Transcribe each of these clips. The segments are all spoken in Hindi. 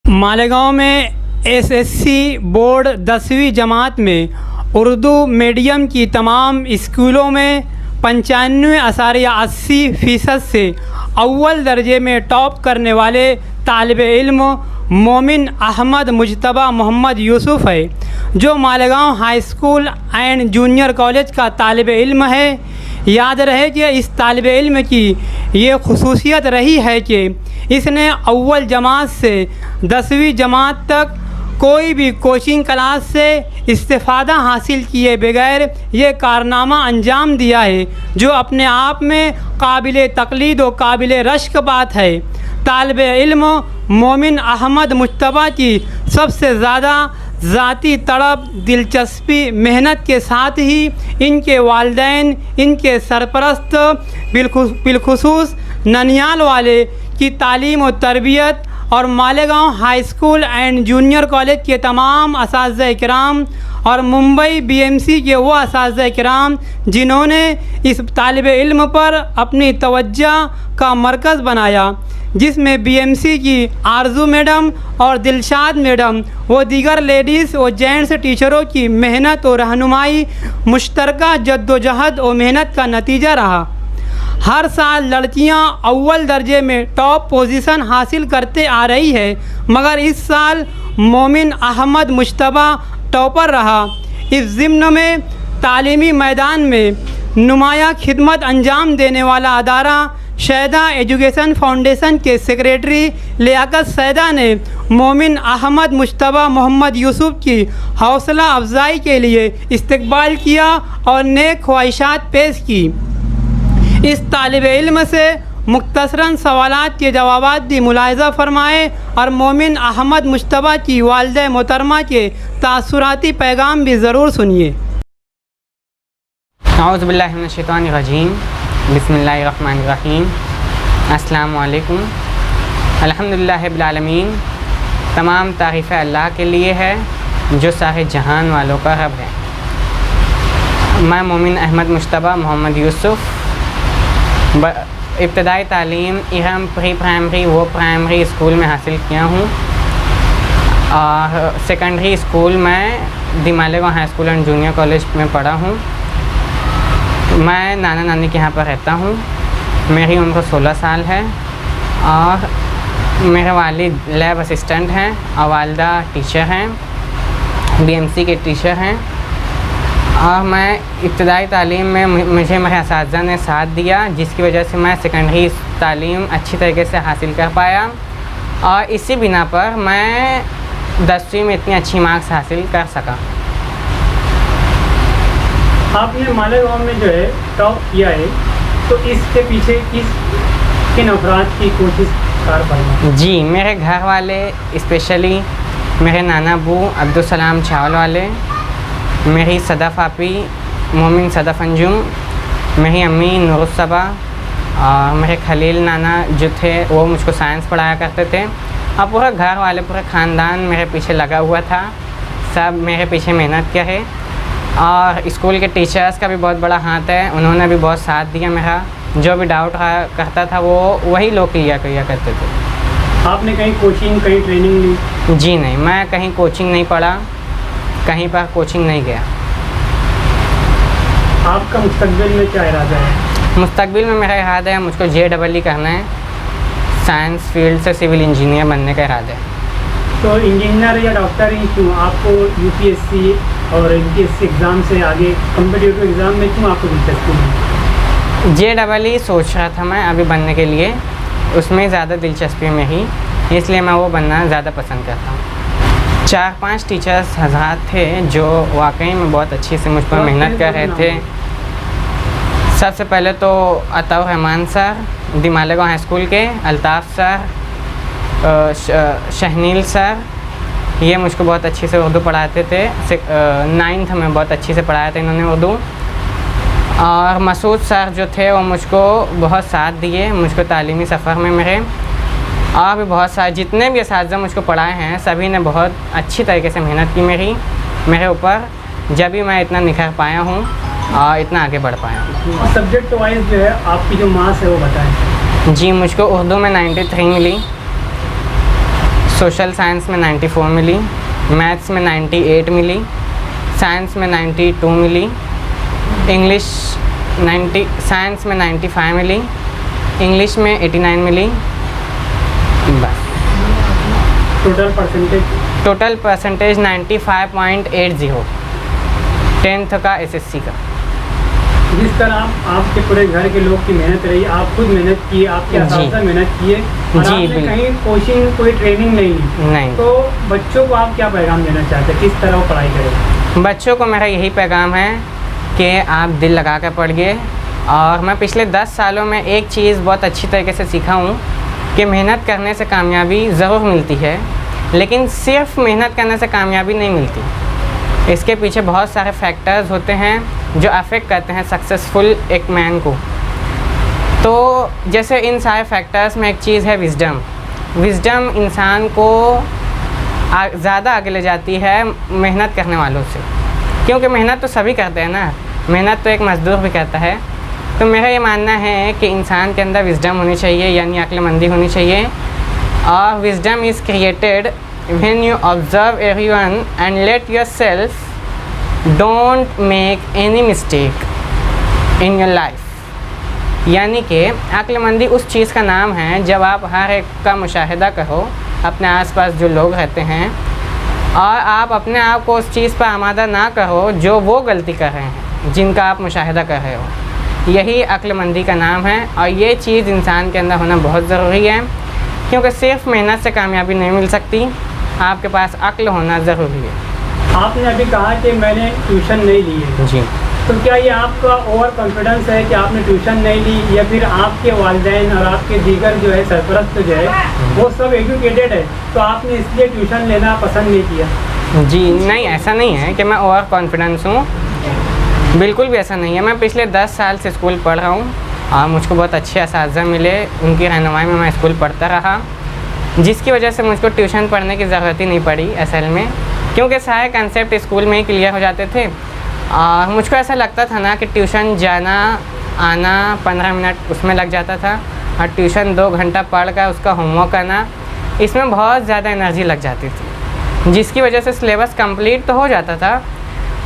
मालेगांव में एसएससी बोर्ड 10वीं जमात में उर्दू मीडियम की तमाम स्कूलों में 95.80% से अव्वल दर्जे में टॉप करने वाले तालिब इल्म मोमिन अहमद मुजतबा मोहम्मद यूसुफ़ है, जो Malegaon high school and junior college का तालिब इल्म है। याद रहे कि इस तालिब इल्म की ये खुसूसियत रही है कि इसने अव्वल जमात से 10वीं जमात तक कोई भी कोचिंग क्लास से इस्तिफ़ादा हासिल किए बगैर ये कारनामा अंजाम दिया है, जो अपने आप में काबिल तक़लीद व काबिल रश्क बात है। तालिब इल्म मोमिन अहमद मुजतबा की सबसे ज़्यादा ज़ाती तड़प, दिलचस्पी, मेहनत के साथ ही इनके वालिदैन, इनके सरपरस्त बिलखुसूस ननियाल वाले की तालीम और तरबियत और Malegaon high school and junior college के तमाम असातिज़ा इकराम और मुंबई बीएमसी के वो असातिज़ा इकराम जिन्होंने इस तालिब इल्म पर अपनी तवज्जो का मरकज़ बनाया, जिसमें बीएमसी की आरजू मैडम और दिलशाद मैडम व दीगर लेडीज़ और जेंट्स टीचरों की मेहनत और रहनुमाई मुश्तरका जद्दोजहद और मेहनत का नतीजा रहा। हर साल लड़कियां अव्वल दर्जे में टॉप पोजीशन हासिल करते आ रही है, मगर इस साल मोमिन अहमद मुजतबा टॉपर रहा। इस ज़िम्न में तालीमी मैदान में नुमाया खिदमत अंजाम देने वाला अदारा शैदा एजुकेशन फाउंडेशन के सेक्रेटरी लियाकत सैदा ने मोमिन अहमद मुजतबा मोहम्मद यूसुफ़ की हौसला अफजाई के लिए इस्तकबाल किया और नेक ख्वाहिशात पेश की। इस तालिब इल्म से मुख्तसरन सवालात के जवाबात भी मुलाहिज़ा फरमाए और मोमिन अहमद मुजतबा की वालिदा मोहतरमा के तासुराती पैगाम भी ज़रूर सुनिए। औज़ु बिल्लाहि मिनश शैतानिर रजीम, बिस्मिल्लाहिर रहमानिर रहीम। अस्सलामु अलैकुम। अल्हम्दुलिल्लाहि रब्बिल आलमीन। तमाम तारीफ़ें अल्लाह के लिए है जो सारे जहान वालों का रब है। मैं मोमिन अहमद मुजतबा मोहम्मद यूसुफ़ इब्तदाई तालीम इरम प्री प्राइमरी वो प्राइमरी स्कूल में हासिल किया हूँ और सेकेंडरी स्कूल में the Malegaon high school and junior college में पढ़ा हूँ। मैं नाना नानी के यहाँ पर रहता हूँ। मेरी उम्र 16 साल है और मेरे वालिद लैब असिस्टेंट हैं और वालिदा टीचर हैं, बीएमसी के टीचर हैं। और मैं इब्तदाई तालीम में मुझे मेरे असातिज़ा ने साथ दिया, जिसकी वजह से मैं सेकेंडरी तालीम अच्छी तरीके से हासिल कर पाया और इसी बिना पर मैं 10वीं में इतनी अच्छी मार्क्स हासिल कर सका। आपने मालेगांव में जो है टॉप किया है, तो इसके पीछे किन अफराद की कोशिश कार? जी, मेरे घर वाले, स्पेशली मेरे नाना अबू अब्दुल सलाम चावल वाले, मेरी सदफ़ आपी मोमिन सदफ़ अंजुम, मेरी अम्मी नूरुस्सबा और मेरे खलील नाना जो थे वो मुझको साइंस पढ़ाया करते थे। और पूरा घर वाले, पूरा ख़ानदान मेरे पीछे लगा हुआ था। सब मेरे पीछे मेहनत किया है और स्कूल के टीचर्स का भी बहुत बड़ा हाथ है, उन्होंने भी बहुत साथ दिया मेरा। जो भी डाउट करता था वो वही लोग किया करते थे। आपने कहीं कोचिंग, कहीं ट्रेनिंग ली? जी नहीं, मैं कहीं कोचिंग नहीं पढ़ा, कहीं पर कोचिंग नहीं गया। आपका मुस्तकबिल में क्या इरादा है? मुस्तकबिल में मेरा इरादा है मुझको JEE करना है, साइंस फील्ड से सिविल इंजीनियर बनने का इरादा है। तो इंजीनियर या डॉक्टर ही क्यों? आपको यूपीएससी और एमपीएससी एग्ज़ाम से आगे कॉम्पिटिटिव एग्ज़ाम में क्यों आपको दिलचस्पी है? JEE सोच रहा था मैं अभी बनने के लिए, उसमें ज़्यादा दिलचस्पी में ही, इसलिए मैं वो बनना ज़्यादा पसंद करता हूँ। 4-5 टीचर्स हज़रात थे जो वाकई में बहुत अच्छी से मुझ पर मेहनत कर रहे थे। सबसे पहले तो अताउर रहमान सर दी मालेगांव हाई स्कूल के, अल्ताफ़ सर, शहनील सर, ये मुझको बहुत अच्छी से उर्दू पढ़ाते थे। 9th में बहुत अच्छी से पढ़ाया था इन्होंने उर्दू। और मसूद सर जो थे वो मुझको बहुत साथ दिए मुझको तालीमी सफ़र में मेरे। और भी बहुत सारे जितने भी असातिज़ा मुझको पढ़ाए हैं सभी ने बहुत अच्छी तरीके से मेहनत की मेरे ऊपर, जब भी मैं इतना निखर पाया हूँ और इतना आगे बढ़ पाया हूँ। सब्जेक्ट वाइज जो है आपकी जो मार्क्स है वो बताएं। जी, मुझको उर्दू में 93 मिली, सोशल साइंस में 94 मिली, मैथ्स में 98 मिली, साइंस में 92 मिली, इंग्लिश साइंस में 95 मिली, इंग्लिश में 89 मिली। बस टोटल परसेंटेज 95.80 10th का एसएससी का। जिस तरह आपके पूरे घर के लोग की मेहनत रही, आप खुद मेहनत किए, आपके असातिज़ा मेहनत किए और आपने कहीं कोचिंग कोई ट्रेनिंग नहीं ली, तो बच्चों को आप क्या पैगाम देना चाहते हैं, किस तरह वो पढ़ाई करें? बच्चों को मेरा यही पैगाम है कि आप दिल लगा कर पढ़िए। और मैं पिछले 10 सालों में एक चीज़ बहुत अच्छी तरीके से सीखा हूँ कि मेहनत करने से कामयाबी ज़रूर मिलती है, लेकिन सिर्फ मेहनत करने से कामयाबी नहीं मिलती। इसके पीछे बहुत सारे फैक्टर्स होते हैं जो अफेक्ट करते हैं सक्सेसफुल एक मैन को। तो जैसे इन सारे फैक्टर्स में एक चीज़ है विज़डम। विज़डम इंसान को ज़्यादा आगे ले जाती है मेहनत करने वालों से, क्योंकि मेहनत तो सभी करते हैं ना, मेहनत तो एक मज़दूर भी करता है। तो मेरा ये मानना है कि इंसान के अंदर विज़डम होनी चाहिए, यानी अक्लमंदी होनी चाहिए। और wisdom is created when you observe everyone and let yourself don't make any mistake in your life. यानी कि अक्लमंदी उस चीज़ का नाम है जब आप हर एक का मुशाहिदा करो, अपने आसपास जो लोग रहते हैं, और आप अपने आप को उस चीज़ पर आमादा ना करो जो वो गलती कर रहे हैं जिनका आप मुशाहिदा कर रहे हो। यही अक्लमंदी का नाम है और ये चीज़ इंसान के अंदर होना बहुत ज़रूरी है, क्योंकि सिर्फ मेहनत से कामयाबी नहीं मिल सकती, आपके पास अक्ल होना ज़रूरी है। आपने अभी कहा कि मैंने ट्यूशन नहीं ली है, जी, तो क्या ये आपका ओवर कॉन्फिडेंस है कि आपने ट्यूशन नहीं ली, या फिर आपके वालिदैन और आपके दीगर जो है सरपरस्त जो है वो सब एजुकेटेड है, तो आपने इसलिए ट्यूशन लेना पसंद नहीं किया? जी नहीं, ऐसा नहीं है कि मैं ओवर कॉन्फिडेंस हूँ, बिल्कुल भी ऐसा नहीं है। मैं पिछले 10 साल से स्कूल पढ़ रहा हूँ और मुझको बहुत अच्छे असातिज़ा मिले, उनकी रहनुमाई में मैं स्कूल पढ़ता रहा, जिसकी वजह से मुझको ट्यूशन पढ़ने की ज़रूरत ही नहीं पड़ी असल में, क्योंकि सारे कंसेप्ट स्कूल में ही क्लियर हो जाते थे। और मुझको ऐसा लगता था ना कि ट्यूशन जाना आना 15 मिनट उसमें लग जाता था, और ट्यूशन 2 घंटा पढ़ कर उसका होमवर्क करना, इसमें बहुत ज़्यादा एनर्जी लग जाती थी, जिसकी वजह से सिलेबस कंप्लीट तो हो जाता था,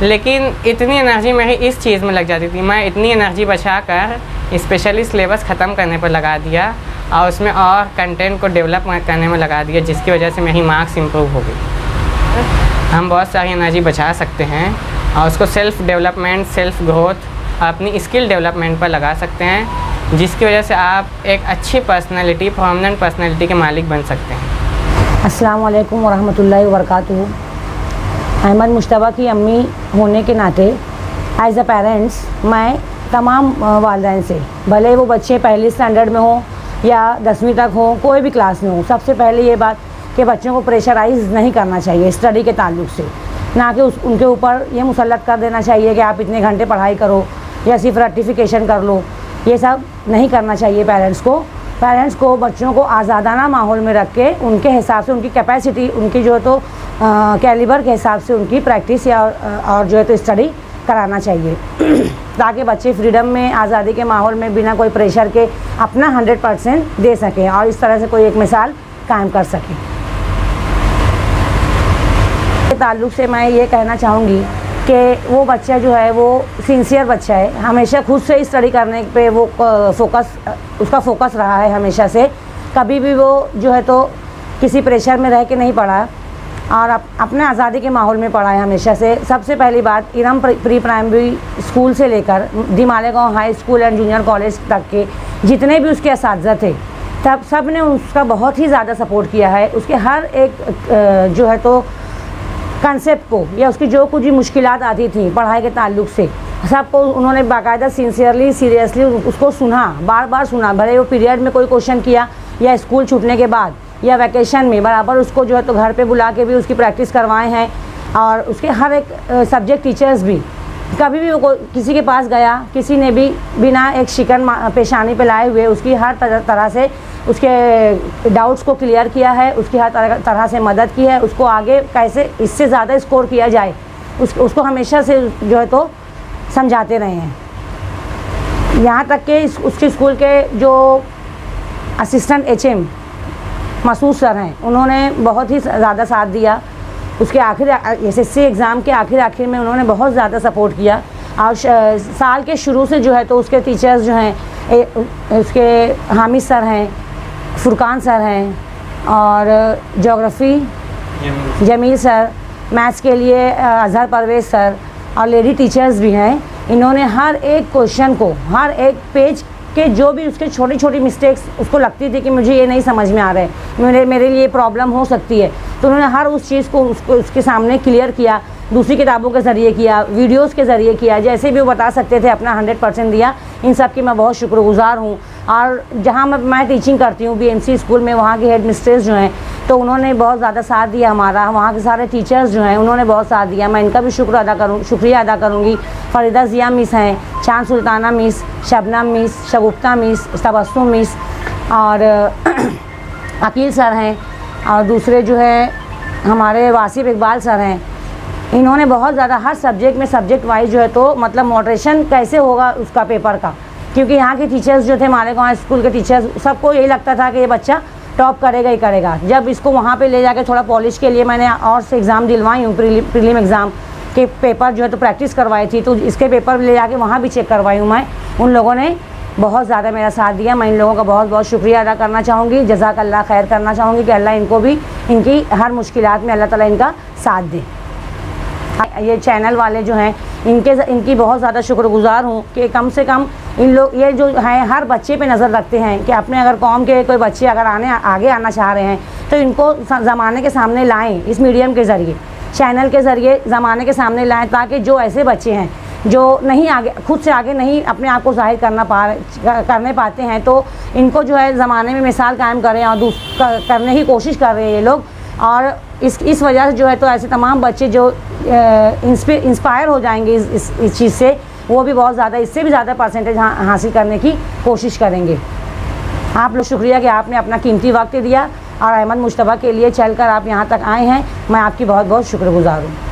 लेकिन इतनी एनर्जी मेरी इस चीज़ में लग जाती थी, मैं इतनी एनर्जी बचा कर स्पेशली सिलेबस ख़त्म करने पर लगा दिया और उसमें और कंटेंट को डेवलप करने में लगा दिया, जिसकी वजह से मेरी मार्क्स इम्प्रूव हो गई। हम बहुत सारी एनर्जी बचा सकते हैं और उसको सेल्फ़ डेवलपमेंट, सेल्फ़ ग्रोथ, अपनी स्किल डेवलपमेंट पर लगा सकते हैं, जिसकी वजह से आप एक अच्छी पर्सनैलिटी, परमानेंट पर्सनैलिटी के मालिक बन सकते हैं। अस्सलाम वालेकुम वरहमतुल्लाहि वबरकातुहू। अहमद मुश्तबा की अम्मी होने के नाते एज़ अ पेरेंट्स मैं तमाम वालिदैन से, भले वो बच्चे पहली स्टैंडर्ड में हों या 10वीं तक हों, कोई भी क्लास में हो, सबसे पहले ये बात कि बच्चों को प्रेशराइज़ नहीं करना चाहिए स्टडी के ताल्लुक़ से, ना कि उनके ऊपर ये मुसल्लत कर देना चाहिए कि आप इतने घंटे पढ़ाई करो या सिर्फ रेक्टिफिकेशन कर लो। ये सब नहीं करना चाहिए पेरेंट्स को बच्चों को आज़ादाना माहौल में रख के उनके हिसाब से, उनकी कैपेसिटी, उनकी जो है तो कैलिबर के हिसाब से उनकी प्रैक्टिस या और जो है तो स्टडी कराना चाहिए ताकि बच्चे फ्रीडम में, आज़ादी के माहौल में बिना कोई प्रेशर के अपना 100% दे सकें और इस तरह से कोई एक मिसाल कायम कर सकें। ताल्लुक़ से मैं ये कहना चाहूँगी कि वो बच्चा जो है वो सिंसियर बच्चा है, हमेशा खुद से स्टडी करने पे वो उसका फोकस रहा है हमेशा से, कभी भी वो जो है तो किसी प्रेशर में रह के नहीं पढ़ा और अपने आज़ादी के माहौल में पढ़ा है हमेशा से। सबसे पहली बात, इरम प्री प्राइमरी स्कूल से लेकर the Malegaon high school and junior college तक के जितने भी उसके असातिज़ा थे, सब ने उसका बहुत ही ज़्यादा सपोर्ट किया है। उसके हर एक जो है तो कंसेप्ट को या उसकी जो कुछ भी मुश्किलात आती थी पढ़ाई के ताल्लुक़ से, सबको उन्होंने बाकायदा सिंसियरली, सीरियसली उसको सुना, बार बार सुना। भले वो पीरियड में कोई क्वेश्चन किया या स्कूल छूटने के बाद या वैकेशन में, बराबर उसको जो है तो घर पे बुला के भी उसकी प्रैक्टिस करवाए हैं। और उसके हर एक सब्जेक्ट टीचर्स भी, कभी भी वो किसी के पास गया, किसी ने भी बिना एक शिकन पेशानी पे लाए हुए उसकी हर तरह से उसके डाउट्स को क्लियर किया है, उसकी हर तरह से मदद की है, उसको आगे कैसे इससे ज़्यादा स्कोर किया जाए उसको हमेशा से जो है तो समझाते रहे हैं। यहाँ तक कि उसके स्कूल के जो असिस्टेंट HM मसूद सर हैं, उन्होंने बहुत ही ज़्यादा साथ दिया। उसके आखिर SSC एग्ज़ाम के आखिर में उन्होंने बहुत ज़्यादा सपोर्ट किया। और साल के शुरू से जो है तो उसके टीचर्स जो हैं उसके हामिद सर हैं, फुरकान सर हैं और जोग्राफ़ी जमील सर, मैथ्स के लिए अज़हर परवेज़ सर और लेडी टीचर्स भी हैं। इन्होंने हर एक क्वेश्चन को, हर एक पेज के जो भी उसके छोटी छोटी मिस्टेक्स उसको लगती थी कि मुझे ये नहीं समझ में आ रहा है, मेरे लिए प्रॉब्लम हो सकती है, तो उन्होंने हर उस चीज़ को उसके सामने क्लियर किया। दूसरी किताबों के ज़रिए किया, वीडियोस के ज़रिए किया, जैसे भी वो बता सकते थे अपना 100% दिया। इन सब की मैं बहुत शुक्रगुज़ार हूँ। और जहाँ मैं टीचिंग करती हूँ BMC स्कूल में, वहाँ के हेड मिस्ट्रेस जो हैं तो उन्होंने बहुत ज़्यादा साथ दिया हमारा। वहाँ के सारे टीचर्स जो हैं उन्होंने बहुत साथ दिया, मैं इनका भी शुक्रिया अदा करूँगी। फ़रीदा ज़िया मिस हैं, चांद सुल्ताना मिस, शबनम मिस, शगुफ्ता मिस, तबस्सुम मिस और अकील सर हैं और दूसरे जो है हमारे वासिफ इकबाल सर हैं। इन्होंने बहुत ज़्यादा हर सब्जेक्ट में सब्जेक्ट वाइज जो है तो मतलब मॉडरेशन कैसे होगा उसका पेपर का, क्योंकि यहाँ के टीचर्स जो थे मालेगांव स्कूल के टीचर्स, सबको यही लगता था कि ये बच्चा टॉप करेगा ही करेगा। जब इसको वहाँ पे ले जाके थोड़ा पॉलिश के लिए मैंने और से एग्ज़ाम दिलवाई हूँ, प्रीलिम एग्ज़ाम के पेपर जो है तो प्रैक्टिस करवाई थी, तो इसके पेपर ले जाके वहाँ भी चेक करवाई हूँ मैं। उन लोगों ने बहुत ज़्यादा मेरा साथ दिया। मैं इन लोगों का बहुत बहुत शुक्रिया अदा करना चाहूँगी, जज़ाकल्लाह खैर करना चाहूँगी कि अल्लाह इनको भी इनकी हर मुश्किलात में अल्लाह ताला इनका साथ दे। ये चैनल वाले जो हैं इनकी बहुत ज़्यादा शुक्रगुज़ार हूँ कि कम से कम इन लोग ये जो हैं हर बच्चे पे नज़र रखते हैं कि अपने अगर कौम के कोई बच्चे अगर आगे आना चाह रहे हैं तो इनको ज़माने के सामने लाएं, इस मीडियम के ज़रिए, चैनल के ज़रिए ज़माने के सामने लाएं, ताकि जो ऐसे बच्चे हैं जो नहीं आगे, खुद से आगे नहीं अपने आप को ज़ाहिर करने पाते हैं, तो इनको जो है ज़माने में मिसाल कायम करें और करने की कोशिश कर रहे हैं ये लोग। और इस वजह से जो है तो ऐसे तमाम बच्चे जो इंस्पायर हो जाएंगे इस चीज़ से, वो भी बहुत ज़्यादा, इससे भी ज़्यादा परसेंटेज हासिल करने की कोशिश करेंगे। आप लोग शुक्रिया कि आपने अपना कीमती वक्त दिया और अहमद मुश्तबा के लिए चलकर आप यहाँ तक आए हैं। मैं आपकी बहुत बहुत शुक्रगुज़ार हूँ।